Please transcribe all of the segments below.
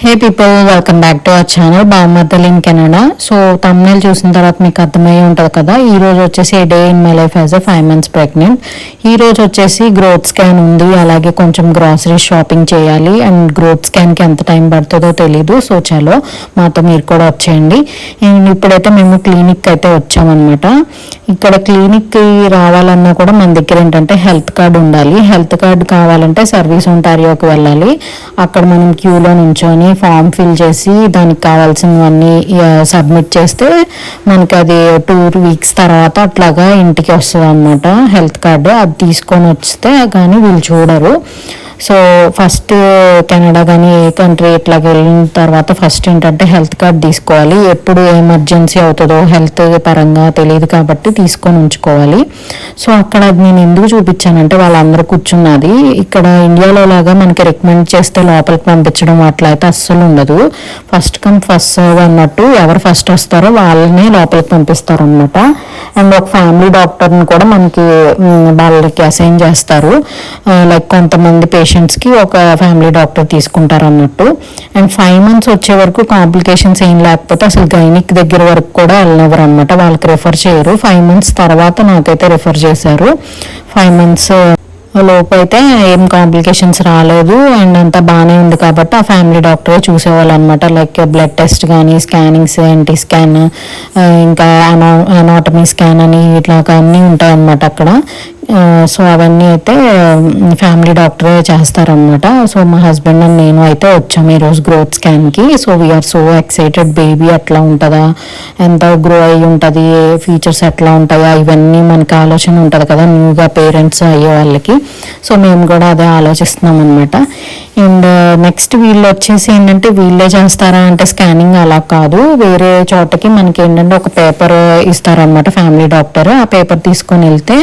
Hey people, welcome back to our channel బామ్మర్దల్ in Canada. So thumbnail చూసిన తర్వాత మీకు అర్థమయ్యే ఉంటుంది కదా. ఈ రోజు వచ్చేసి day in my life as a 5 months pregnant. ఈ రోజు వచ్చేసి గ్రోత్ స్కాన్ ఉంది, అలాగే కొంచెం గ్రాసరీ షాపింగ్ చేయాలి. అండ్ గ్రోత్ స్కాన్కి ఎంత టైం పడుతుందో తెలీదు. సో చలో మాతో మీరు కూడా వచ్చేయండి. అండ్ ఇప్పుడైతే మేము క్లినిక్ అయితే వచ్చామన్నమాట. ఇక్కడ క్లినిక్కి రావాలన్నా కూడా మన దగ్గర ఏంటంటే హెల్త్ కార్డు ఉండాలి. హెల్త్ కార్డు కావాలంటే సర్వీస్ ఒంటారియోకి వెళ్ళాలి. అక్కడ మనం క్యూలో నుంచొని ఫామ్ ఫిల్ చేసి దానికి కావాల్సినవన్నీ సబ్మిట్ చేస్తే మనకి అది 2 weeks తర్వాత అట్లాగా ఇంటికి వస్తుంది అనమాట హెల్త్ కార్డు. అది తీసుకొని వస్తే కానీ వీళ్ళు చూడరు. సో ఫస్ట్ కెనడా కానీ ఏ కంట్రీ ఇట్లాగ వెళ్ళిన తర్వాత ఫస్ట్ ఏంటంటే హెల్త్ కార్డ్ తీసుకోవాలి. ఎప్పుడు ఎమర్జెన్సీ అవుతుందో హెల్త్ పరంగా తెలియదు కాబట్టి తీసుకొని ఉంచుకోవాలి. సో అక్కడ నేను ఎందుకు చూపించానంటే వాళ్ళందరూ కూర్చున్నది. ఇక్కడ ఇండియాలో లాగా మనకి రికమెండ్ చేస్తే లోపలికి పంపించడం అట్లా అయితే అస్సలు ఉండదు. ఫస్ట్ కమ్ ఫస్ట్ సర్వ్ అన్నట్టు ఎవరు ఫస్ట్ వస్తారో వాళ్ళనే లోపలికి పంపిస్తారు అనమాట. అండ్ ఒక ఫ్యామిలీ డాక్టర్ని కూడా మనకి వాళ్ళకి అసైన్ చేస్తారు. లైక్ కొంతమంది పేషెంట్స్కి ఒక ఫ్యామిలీ డాక్టర్ తీసుకుంటారు అన్నట్టు. అండ్ 5 months వచ్చే వరకు కాంప్లికేషన్స్ ఏం లేకపోతే అసలు గైనిక్ దగ్గర వరకు కూడా వెళ్ళనివ్వరు అనమాట. వాళ్ళకి రిఫర్ చేయరు. 5 months తర్వాత నాకైతే రిఫర్ చేశారు. 5 months లోపు అయితే ఏం కాంప్లికేషన్స్ రాలేదు అండ్ అంతా బాగానే ఉంది కాబట్టి ఆ ఫ్యామిలీ డాక్టరే చూసేవాళ్ళు అనమాట. లైక్ బ్లడ్ టెస్ట్ కానీ స్కానింగ్స్, ఎన్టీ స్కాన్, ఇంకా అనాటమీ స్కాన్ అని ఇట్లా అన్నీ ఉంటాయి అన్నమాట అక్కడ. సో అవన్నీ అయితే ఫ్యామిలీ డాక్టరే చేస్తారనమాట. సో మా హస్బెండ్ అండ్ నేను అయితే వచ్చాము ఈరోజు గ్రోత్ స్కాన్కి. So we are so excited. Baby ఎట్లా ఉంటుందా, ఎంత గ్రో అయ్యి ఉంటుంది, ఫీచర్స్ ఎట్లా ఉంటాయా, ఇవన్నీ మనకి ఆలోచన ఉంటుంది కదా న్యూగా పేరెంట్స్ అయ్యే వాళ్ళకి. సో మేము కూడా అదే ఆలోచిస్తున్నాం అనమాట. అండ్ నెక్స్ట్ వీళ్ళు వచ్చేసి ఏంటంటే వీళ్ళే చేస్తారా అంటే స్కానింగ్ అలా కాదు, వేరే చోటకి మనకి ఏంటంటే ఒక పేపర్ ఇస్తారనమాట ఫ్యామిలీ డాక్టర్. ఆ పేపర్ తీసుకొని వెళ్తే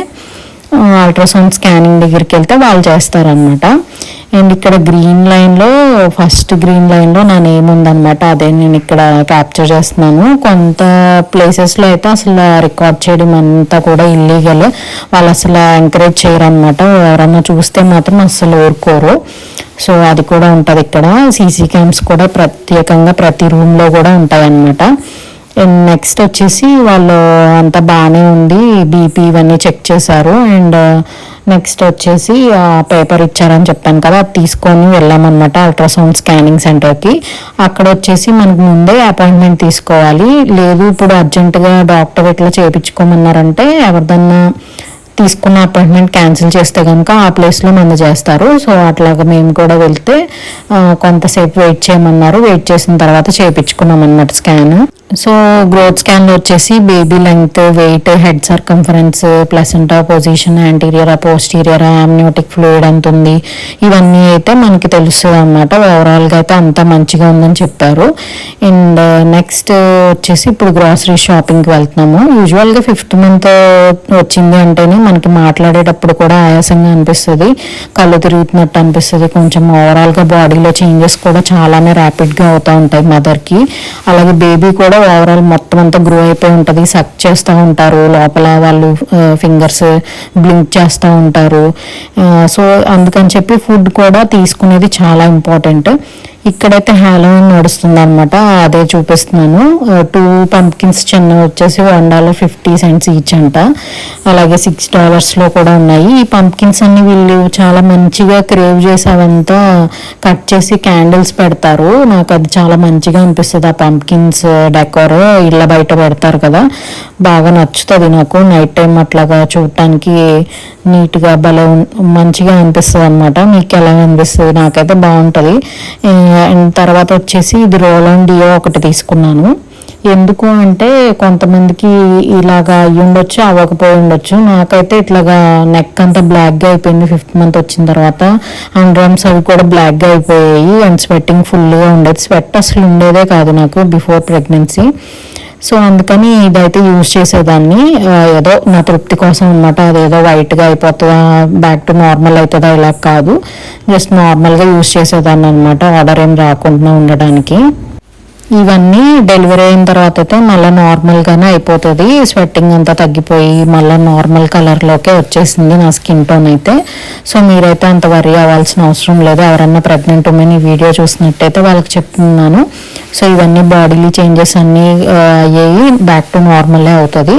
అల్ట్రాసౌండ్ స్కానింగ్ దగ్గరికి వెళ్తే వాళ్ళు చేస్తారనమాట. అండ్ ఇక్కడ ఫస్ట్ గ్రీన్ లైన్లో నా నేమ్ ఉందనమాట. అదే నేను ఇక్కడ క్యాప్చర్ చేస్తున్నాను. కొంత ప్లేసెస్లో అయితే అసలు రికార్డ్ చేయడం అంతా కూడా ఇల్లీగల్. వాళ్ళు అసలు ఎంకరేజ్ చేయరు అనమాట. ఎవరన్నా చూస్తే మాత్రం అసలు ఊరుకోరు. సో అది కూడా ఉంటుంది ఇక్కడ. సీసీ క్యామ్స్ కూడా ప్రత్యేకంగా ప్రతి రూమ్లో కూడా ఉంటాయి అన్నమాట. అండ్ నెక్స్ట్ వచ్చేసి వాళ్ళు అంతా బాగానే ఉంది, బీపీ ఇవన్నీ చెక్ చేశారు. అండ్ నెక్స్ట్ వచ్చేసి పేపర్ ఇచ్చారని చెప్పాను కదా, అది తీసుకొని వెళ్ళామన్నమాట అల్ట్రాసౌండ్ స్కానింగ్ సెంటర్కి. అక్కడ వచ్చేసి మనకు ముందే అపాయింట్మెంట్ తీసుకోవాలి. లేదు ఇప్పుడు అర్జెంటుగా డాక్టర్ ఇట్లా చేయించుకోమన్నారంటే ఎవరిదన్నా తీసుకున్న అపాయింట్మెంట్ క్యాన్సిల్ చేస్తే కనుక ఆ ప్లేస్లో మందు చేస్తారు. సో అట్లాగా మేము కూడా వెళ్తే కొంతసేపు వెయిట్ చేయమన్నారు. వెయిట్ చేసిన తర్వాత చేయించుకున్నాం అన్నమాట స్కాన్. సో గ్రోత్ స్కాన్లో వచ్చేసి baby length, weight, head circumference, placenta position, anterior, posterior, amniotic fluid ఎంత ఉంది, ఇవన్నీ అయితే మనకి తెలుస్తుంది అన్నమాట. ఓవరాల్గా అయితే అంతా మంచిగా ఉందని చెప్పారు. అండ్ నెక్స్ట్ వచ్చేసి ఇప్పుడు గ్రాసరీ షాపింగ్కి వెళ్తున్నాము. యూజువల్గా 5th month వచ్చింది అంటేనే మనకి మాట్లాడేటప్పుడు కూడా ఆయాసంగా అనిపిస్తుంది, కళ్ళు తిరుగుతున్నట్టు అనిపిస్తుంది. కొంచెం ఓవరాల్గా బాడీలో చేంజెస్ కూడా చాలానే ర్యాపిడ్గా అవుతూ ఉంటాయి మదర్కి. అలాగే బేబీ కూడా ఓవరాల్ మొత్తం అంతా గ్రో అయిపోయి ఉంటుంది. సక్ చేస్తూ ఉంటారు, లోపల వాళ్ళు ఫింగర్స్ బ్లింక్ చేస్తూ ఉంటారు. సో అందుకని చెప్పి ఫుడ్ కూడా తీసుకునేది చాలా ఇంపార్టెంట్. ఇక్కడైతే హాలోవిన్ నడుస్తుంది అనమాట, అదే చూపిస్తున్నాను. 2 pumpkins చిన్న వచ్చేసి $1.50 ఈచ్ అంట. అలాగే $6 కూడా ఉన్నాయి. ఈ పంప్కిన్స్ అన్ని వీళ్ళు చాలా మంచిగా క్రేవ్ చేసి అవంతా కట్ చేసి క్యాండిల్స్ పెడతారు. నాకు అది చాలా మంచిగా అనిపిస్తుంది. ఆ పంప్కిన్స్ డెకోర్ ఇళ్ళ బయట పెడతారు కదా, బాగా నచ్చుతుంది నాకు. నైట్ టైం అట్లాగా చూడటానికి నీట్గా భలే మంచిగా అనిపిస్తుంది అనమాట. మీకు ఎలా అనిపిస్తుంది? నాకైతే బాగుంటుంది. అండ్ తర్వాత వచ్చేసి ఇది రోలాండ్ డియో ఒకటి తీసుకున్నాను. ఎందుకు అంటే కొంతమందికి ఇలాగా అయ్యి ఉండొచ్చు, అవ్వకపోయి ఉండొచ్చు. నాకైతే ఇట్లాగా నెక్ అంతా బ్లాక్గా అయిపోయింది 5th month వచ్చిన తర్వాత. అండర్ ఆర్మ్స్ అవి కూడా బ్లాక్గా అయిపోయాయి. అండ్ స్వెట్టింగ్ ఫుల్గా ఉండేది. స్వెట్ అసలు ఉండేదే కాదు నాకు బిఫోర్ ప్రెగ్నెన్సీ. సో అందుకని ఇదైతే యూజ్ చేసేదాన్ని ఏదో నా తృప్తి కోసం అనమాట. అదేదో వైట్గా అయిపోతుందా, బ్యాక్ టు నార్మల్ అవుతుందా ఇలా కాదు, జస్ట్ నార్మల్గా యూజ్ చేసేదాన్ని అనమాట, ఆర్డర్ ఏం రాకుండా ఉండడానికి. ఇవన్నీ డెలివరీ అయిన తర్వాత అయితే మళ్ళీ నార్మల్గానే అయిపోతుంది. స్వెట్టింగ్ అంతా తగ్గిపోయి మళ్ళీ నార్మల్ కలర్లోకే వచ్చేసింది నా స్కిన్ టోన్ అయితే. సో మీరైతే అంత వరీ అవ్వాల్సిన అవసరం లేదు. ఎవరన్నా ప్రెగ్నెంట్ ఉమెన్ ఈ వీడియో చూసినట్టయితే వాళ్ళకి చెప్తున్నాను. సో ఇవన్నీ బాడీలీ చేంజెస్ అన్నీ అయ్యాయి, బ్యాక్ టు నార్మలే అవుతుంది.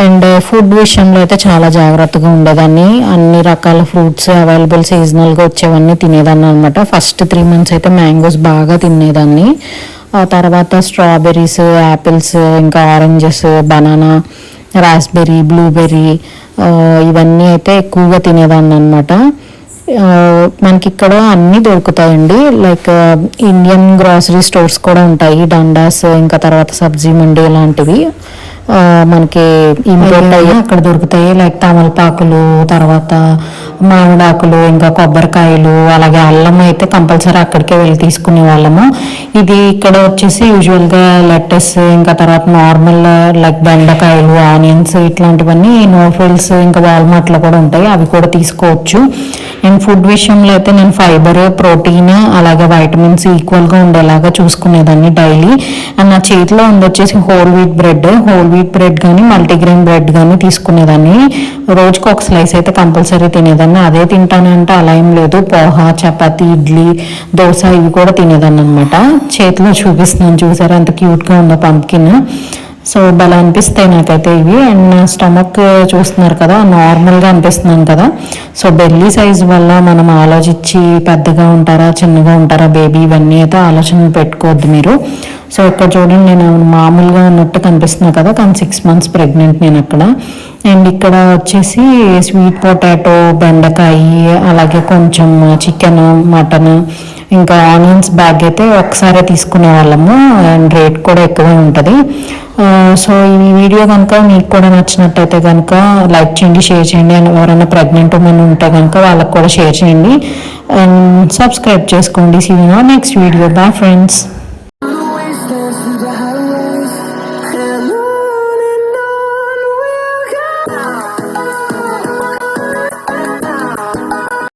అండ్ ఫుడ్ విషయంలో అయితే చాలా జాగ్రత్తగా ఉండేదాన్ని. అన్ని రకాల ఫ్రూట్స్ అవైలబుల్ సీజనల్గా వచ్చేవన్నీ తినేదాన్ని అనమాట. ఫస్ట్ 3 months అయితే మ్యాంగోస్ బాగా తినేదాన్ని. ఆ తర్వాత స్ట్రాబెర్రీస్, యాపిల్స్, ఇంకా ఆరెంజెస్, బనానా, రాస్బెర్రీ, బ్లూబెర్రీ ఇవన్నీ అయితే ఎక్కువగా తినేదాన్ని అనమాట. మనకి ఇక్కడ అన్నీ దొరుకుతాయండి. లైక్ ఇండియన్ గ్రాసరీ స్టోర్స్ కూడా ఉంటాయి, డండాస్, ఇంకా తర్వాత సబ్జీ మండి ఇలాంటివి మనకి ఇంపోర్ట్ అయ్యి అక్కడ దొరుకుతాయి. లైక్ తమలపాకులు, తర్వాత మామిడాకులు, ఇంకా కొబ్బరికాయలు, అలాగే అల్లం అయితే కంపల్సరీ అక్కడికే వెళ్ళి తీసుకునే వాళ్ళము. ఇది ఇక్కడ వచ్చేసి యూజువల్గా లెట్టస్, ఇంకా తర్వాత నార్మల్ లైక్ బెండకాయలు, ఆనియన్స్ ఇట్లాంటివన్నీ నో ఫ్రిల్స్ ఇంకా వాల్మార్ట్లో కూడా ఉంటాయి, అవి కూడా తీసుకోవచ్చు. అండ్ ఫుడ్ విషయంలో అయితే నేను ఫైబర్, ప్రోటీన్, అలాగే వైటమిన్స్ ఈక్వల్గా ఉండేలాగా చూసుకునేదాన్ని డైలీ. అండ్ నా చేతిలో ఉంది వచ్చేసి హోల్ వీట్ బ్రెడ్ కానీ మల్టీగ్రెయిన్ బ్రెడ్ కానీ తీసుకునేదాన్ని. రోజుకి ఒక స్లైస్ అయితే కంపల్సరీ తినేదాన్ని. అదే తింటాను అంటే అలా ఏం లేదు, పోహా, చపాతి, ఇడ్లీ, దోశ ఇవి కూడా తినేదాన్ని అనమాట. చేతిలో చూపిస్తున్నాను, చూసారా ఎంత క్యూట్గా ఉందో పంప్కిన్. సో భలే అనిపిస్తాయి నాకైతే ఇవి. అండ్ నా స్టమక్ చూస్తున్నారు కదా, నార్మల్గా అనిపిస్తున్నాను కదా. సో బెల్లీ సైజ్ వల్ల మనం ఆలోచించి పెద్దగా ఉంటారా చిన్నగా ఉంటారా బేబీ, ఇవన్నీ అయితే ఆలోచన పెట్టుకోవద్దు మీరు. సో ఇక్కడ చూడండి, నేను మామూలుగా ఉన్నట్టు కనిపిస్తున్నా కదా, కానీ 6 months ప్రెగ్నెంట్ నేను అక్కడ. అండ్ ఇక్కడ వచ్చేసి స్వీట్ పొటాటో, బెండకాయ, అలాగే కొంచెం చికెన్, మటన్, ఇంకా ఆనియన్స్ బ్యాగ్ అయితే ఒకసారి తీసుకునే వాళ్ళము. అండ్ రేట్ కూడా ఎక్కువే ఉంటుంది. సో ఈ వీడియో కనుక మీకు కూడా నచ్చినట్టయితే కనుక లైక్ చేయండి, షేర్ చేయండి. అండ్ ఎవరైనా ప్రెగ్నెంట్ ఉమెన్ ఉంటే కనుక వాళ్ళకి కూడా షేర్ చేయండి. అండ్ సబ్స్క్రైబ్ చేసుకోండి. See you next video. Bye friends.